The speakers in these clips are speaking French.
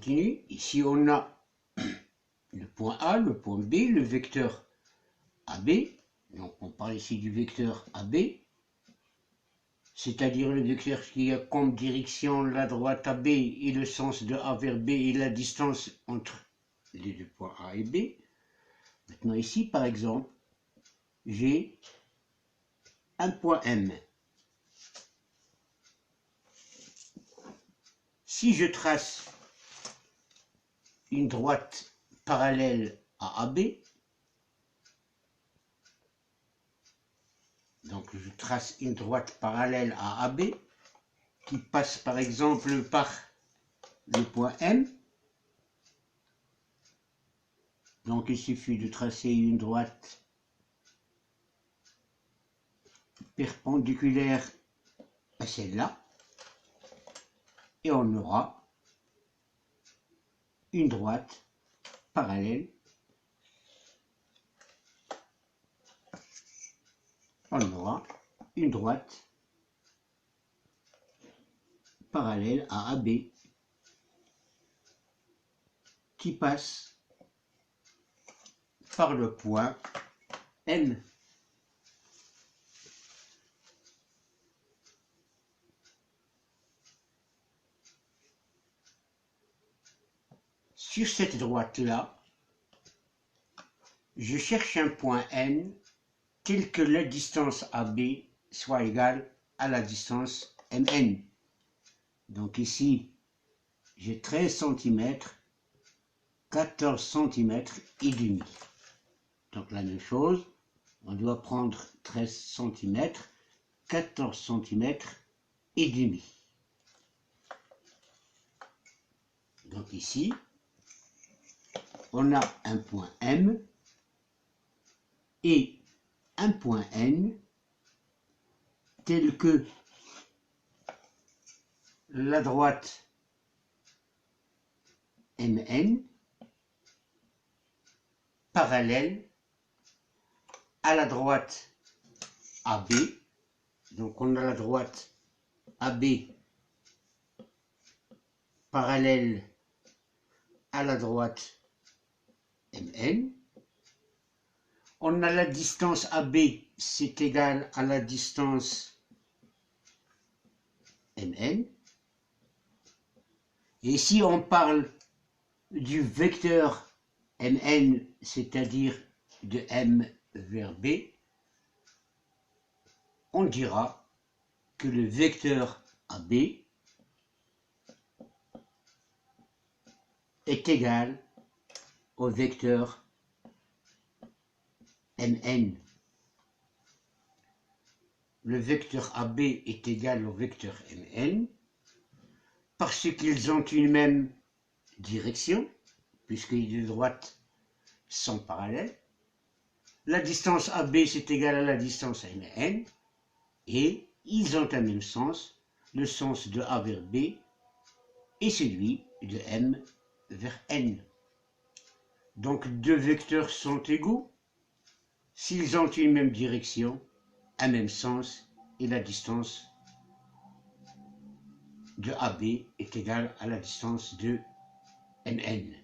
continue. Ici, on a le point A, le point B, le vecteur AB. Donc, on parle ici du vecteur AB, c'est-à-dire le vecteur qui a comme direction la droite AB et le sens de A vers B et la distance entre les deux points A et B. Maintenant, ici, par exemple, j'ai un point M. Si je trace une droite parallèle à AB, donc je trace une droite parallèle à AB qui passe par exemple par le point M. Donc il suffit de tracer une droite perpendiculaire à celle-là et on aura une droite parallèle. On aura une droite parallèle à AB qui passe par le point M. Sur cette droite-là, je cherche un point N tel que la distance AB soit égale à la distance MN. Donc ici, j'ai 13 cm, 14 cm et demi. Donc la même chose, on doit prendre 13 cm, 14 cm et demi. Donc ici, on a un point M et un point N tel que la droite MN parallèle à la droite AB. Donc on a la droite AB parallèle à la droite MN. On a la distance AB, c'est égal à la distance MN. Et si on parle du vecteur MN, c'est-à-dire de M vers B, on dira que le vecteur AB est égal au vecteur MN. Le vecteur AB est égal au vecteur MN parce qu'ils ont une même direction, puisque les deux droites sont parallèles. La distance AB c'est égal à la distance MN et ils ont un même sens, le sens de A vers B et celui de M vers N. Donc deux vecteurs sont égaux s'ils ont une même direction, un même sens et la distance de AB est égale à la distance de MN.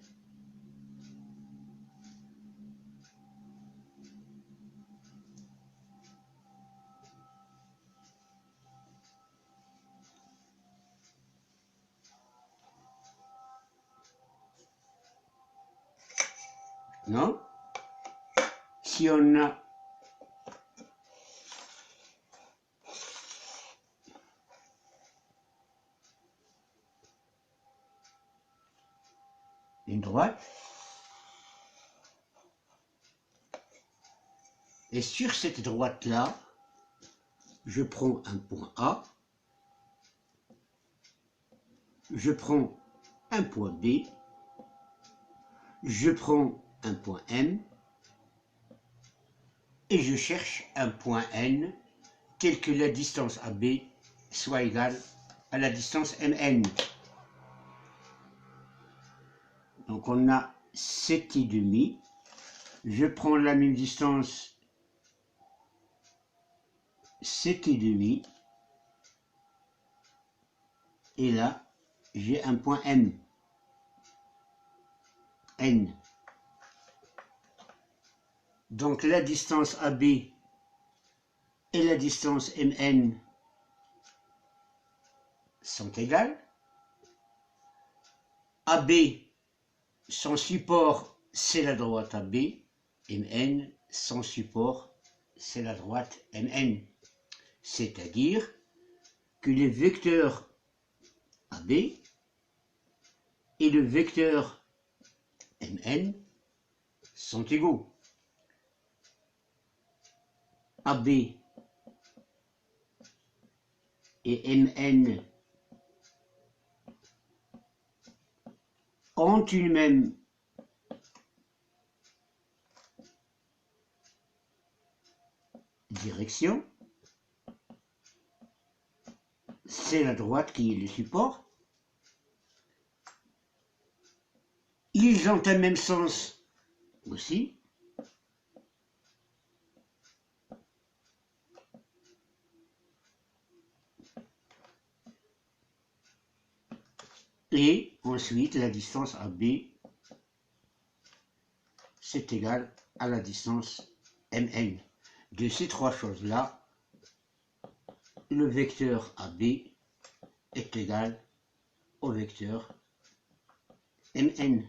Non? Si on a une droite, et sur cette droite-là, je prends un point A, je prends un point B, je prends un point M, et je cherche un point N tel que la distance AB soit égale à la distance MN. Donc on a 7,5. Je prends la même distance 7,5. Et là, j'ai un point M. n. Donc la distance AB et la distance MN sont égales. AB, son support, c'est la droite AB. MN, son support, c'est la droite MN. C'est-à-dire que les vecteurs AB et le vecteur MN sont égaux. AB et MN ont une même direction. C'est la droite qui est le support. Ils ont un même sens aussi. Et ensuite, la distance AB, c'est égal à la distance MN. De ces trois choses-là, le vecteur AB est égal au vecteur MN.